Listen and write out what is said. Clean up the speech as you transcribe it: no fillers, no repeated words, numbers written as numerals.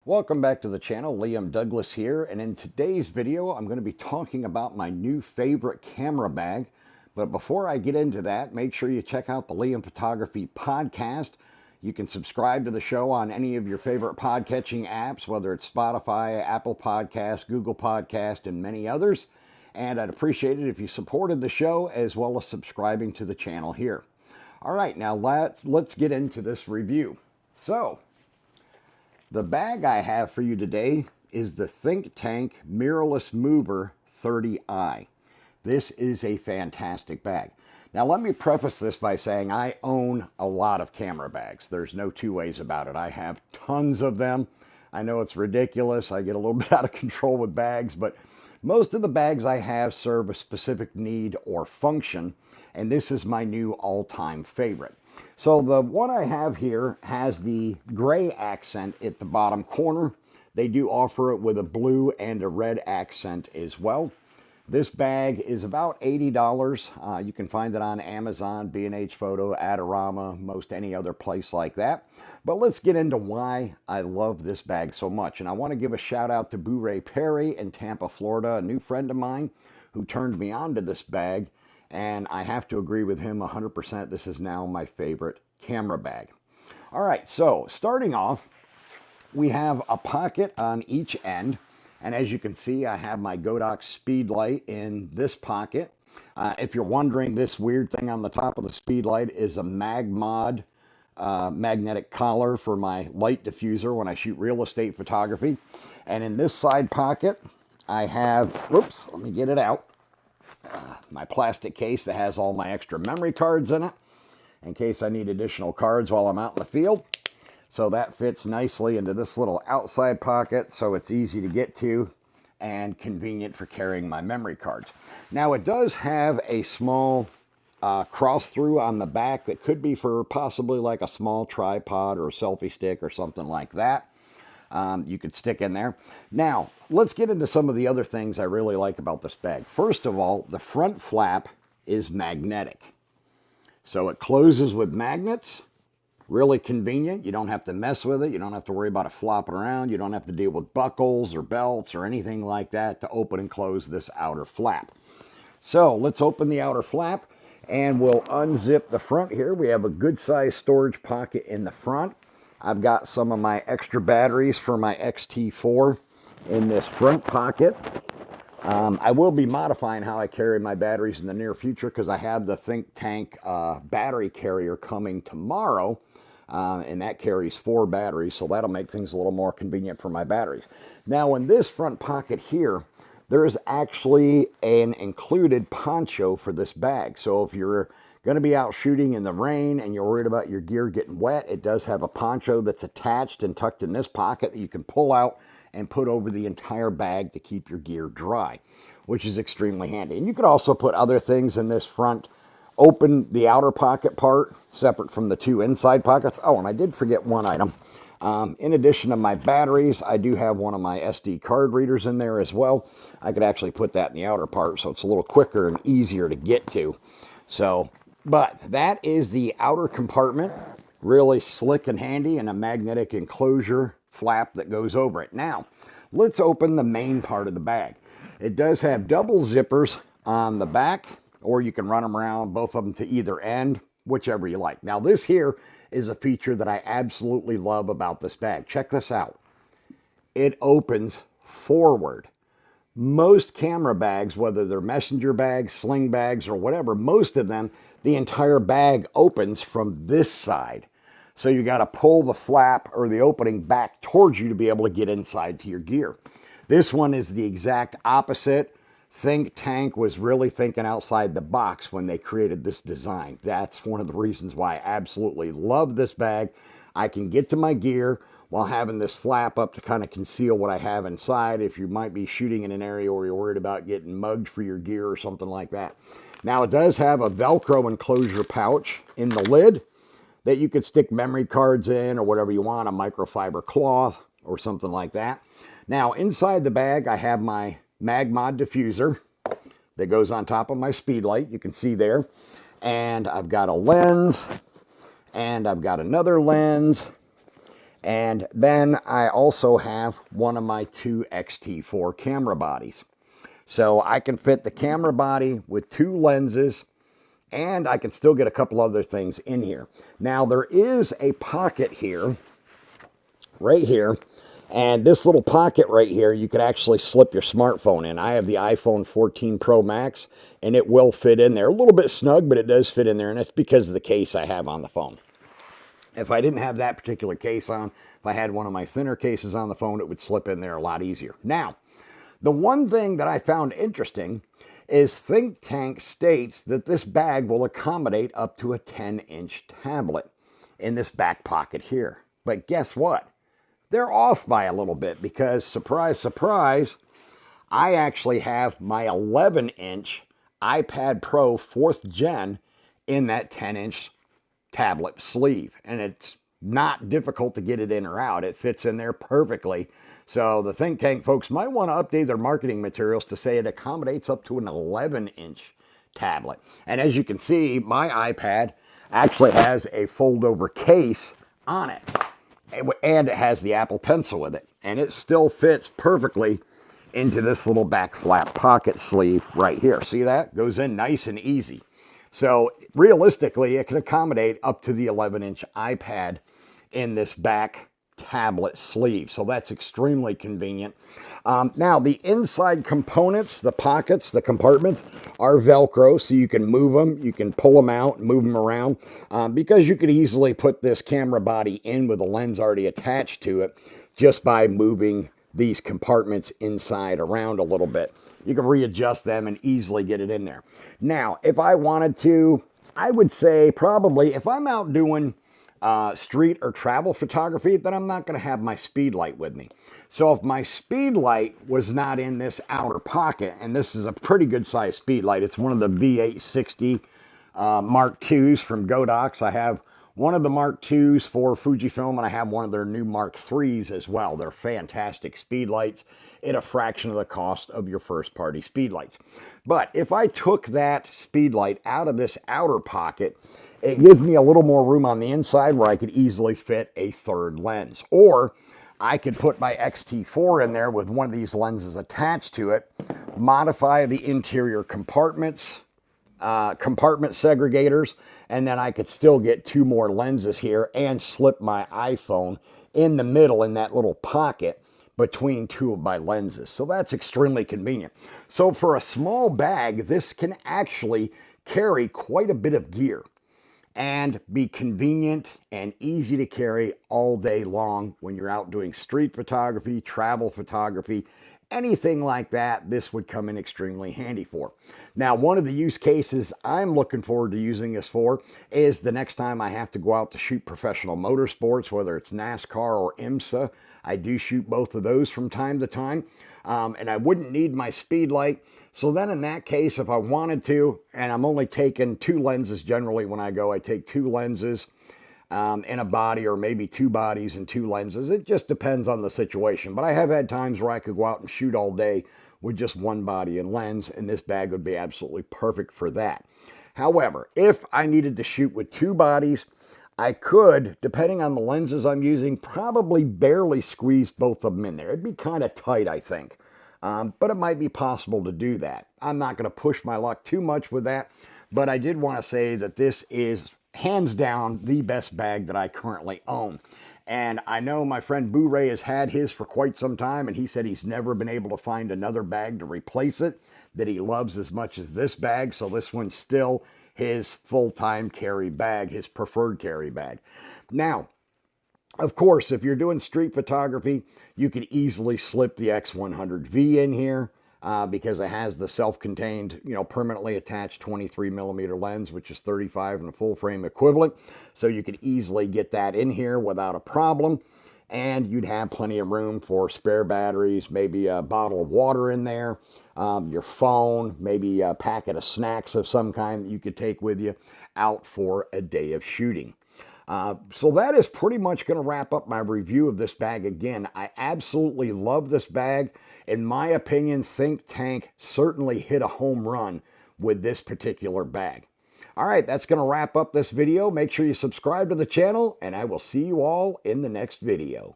Welcome back to the channel. Liam Douglas here, and in today's video I'm going to be talking about my new favorite camera bag. But before I get into that, make sure you check out the Liam Photography podcast. You can subscribe to the show on any of your favorite podcatching apps, whether it's Spotify, Apple Podcast, Google Podcast, and many others. And I'd appreciate it if you supported the show as well as subscribing to the channel here. All right, now let's get into this review. So, the bag I have for you today is the Think Tank Mirrorless Mover 30i. This is a fantastic bag. Now let me preface this by saying I own a lot of camera bags. There's no two ways about it. I have tons of them. I know it's ridiculous. I get a little bit out of control with bags, but most of the bags I have serve a specific need or function, and this is my new all-time favorite. So the one I have here has the gray accent at the bottom corner. They do offer it with a blue and a red accent as well. This bag is about $80. You can find it on Amazon, B&H Photo, Adorama, most any other place like that. But let's get into why I love this bag so much. And I want to give a shout out to Boo Ray Perry in Tampa, Florida, a new friend of mine who turned me on to this bag. And I have to agree with him 100%. This is now my favorite camera bag. All right, so starting off, we have a pocket on each end. And as you can see, I have my Godox speed light in this pocket. If you're wondering, this weird thing on the top of the speed light is a MagMod magnetic collar for my light diffuser when I shoot real estate photography. And in this side pocket, I have, whoops, let me get it out. My plastic case that has all my extra memory cards in it in case I need additional cards while I'm out in the field. So that fits nicely into this little outside pocket, so it's easy to get to and convenient for carrying my memory cards. Now it does have a small cross through on the back that could be for possibly like a small tripod or a selfie stick or something like that. You could stick in there. Now, let's get into some of the other things I really like about this bag. First of all, the front flap is magnetic. So it closes with magnets. Really convenient. You don't have to mess with it. You don't have to worry about it flopping around. You don't have to deal with buckles or belts or anything like that to open and close this outer flap. So let's open the outer flap and we'll unzip the front here. We have a good sized storage pocket in the front. I've got some of my extra batteries for my XT4 in this front pocket. I will be modifying how I carry my batteries in the near future because I have the Think Tank battery carrier coming tomorrow, and that carries 4 batteries, so that'll make things a little more convenient for my batteries. Now, in this front pocket here, there is actually an included poncho for this bag. So if you're going to be out shooting in the rain and you're worried about your gear getting wet, it does have a poncho that's attached and tucked in this pocket that you can pull out and put over the entire bag to keep your gear dry, which is extremely handy. And you could also put other things in this front, open the outer pocket part separate from the 2 inside pockets. Oh, and I did forget one item. In addition to my batteries, I do have one of my SD card readers in there as well. I could actually put that in the outer part so it's a little quicker and easier to get to. So, but that is the outer compartment, really slick and handy, and a magnetic enclosure flap that goes over it. Now, let's open the main part of the bag. It does have double zippers on the back, or you can run them around, both of them to either end, whichever you like. Now, this here is a feature that I absolutely love about this bag. Check this out. It opens forward. Most camera bags, whether they're messenger bags, sling bags, or whatever, most of them, the entire bag opens from this side. So you got to pull the flap or the opening back towards you to be able to get inside to your gear. This one is the exact opposite. Think Tank was really thinking outside the box when they created this design. That's one of the reasons why I absolutely love this bag. I can get to my gear while having this flap up to kind of conceal what I have inside if you might be shooting in an area where you're worried about getting mugged for your gear or something like that. Now, it does have a Velcro enclosure pouch in the lid that you could stick memory cards in or whatever you want, a microfiber cloth or something like that. Now, inside the bag, I have my MagMod diffuser that goes on top of my speed light. You can see there. And I've got a lens, and I've got another lens, And then I also have one of my two XT4 camera bodies. So I can fit the camera body with two lenses, and I can still get a couple other things in here. Now there is a pocket here, right here, and this little pocket right here, you could actually slip your smartphone in. I have the iPhone 14 Pro Max, and it will fit in there. A little bit snug, but it does fit in there, and that's because of the case I have on the phone. If I didn't have that particular case on, if I had one of my thinner cases on the phone, it would slip in there a lot easier. Now, the one thing that I found interesting is Think Tank states that this bag will accommodate up to a 10-inch tablet in this back pocket here. But guess what? They're off by a little bit because, surprise, surprise, I actually have my 11-inch iPad Pro 4th Gen in that 10-inch tablet sleeve. And it's not difficult to get it in or out. It fits in there perfectly. So the Think Tank folks might want to update their marketing materials to say it accommodates up to an 11-inch tablet. And as you can see, my iPad actually has a fold-over case on it. And it has the Apple Pencil with it. And it still fits perfectly into this little back flap pocket sleeve right here. See that? Goes in nice and easy. So realistically, it can accommodate up to the 11-inch iPad in this back tablet sleeve. So that's extremely convenient. Now, the inside components, the pockets, the compartments are Velcro, so you can move them. You can pull them out, move them around, because you could easily put this camera body in with a lens already attached to it just by moving these compartments inside around a little bit. You can readjust them and easily get it in there. Now, if I wanted to, I would say probably if I'm out doing street or travel photography, then I'm not going to have my speed light with me. So if my speed light was not in this outer pocket, and this is a pretty good size speed light, it's one of the V860 Mark IIs from Godox. I have one of the Mark IIs for Fujifilm, and I have one of their new Mark IIIs as well. They're fantastic speed lights at a fraction of the cost of your first party speed lights. But if I took that speed light out of this outer pocket, it gives me a little more room on the inside where I could easily fit a third lens. Or I could put my XT4 in there with one of these lenses attached to it, modify the interior compartments, compartment segregators, and then I could still get two more lenses here and slip my iPhone in the middle in that little pocket between two of my lenses. So that's extremely convenient. So for a small bag, this can actually carry quite a bit of gear and be convenient and easy to carry all day long when you're out doing street photography, travel photography, anything like that. This would come in extremely handy for. Now, one of the use cases I'm looking forward to using this for is the next time I have to go out to shoot professional motorsports, whether it's NASCAR or IMSA. I do shoot both of those from time to time, and I wouldn't need my speed light. So then in that case, if I wanted to, and I'm only taking two lenses generally when I go, I take two lenses in a body, or maybe two bodies and two lenses. It just depends on the situation. But I have had times where I could go out and shoot all day with just one body and lens, and this bag would be absolutely perfect for that. However, if I needed to shoot with two bodies, I could, depending on the lenses I'm using, probably barely squeeze both of them in there. It'd be kind of tight, I think. But it might be possible to do that. I'm not going to push my luck too much with that, but I did want to say that this is hands down the best bag that I currently own. And I know my friend Boo Ray has had his for quite some time, and he said he's never been able to find another bag to replace it that he loves as much as this bag. So this one's still his full-time carry bag, his preferred carry bag. Now, of course, if you're doing street photography, you could easily slip the X100V in here because it has the self-contained, permanently attached 23 millimeter lens, which is 35 in a full frame equivalent. So you could easily get that in here without a problem. And you'd have plenty of room for spare batteries, maybe a bottle of water in there, your phone, maybe a packet of snacks of some kind that you could take with you out for a day of shooting. So that is pretty much going to wrap up my review of this bag. Again, I absolutely love this bag. In my opinion, Think Tank certainly hit a home run with this particular bag. All right, that's going to wrap up this video. Make sure you subscribe to the channel, and I will see you all in the next video.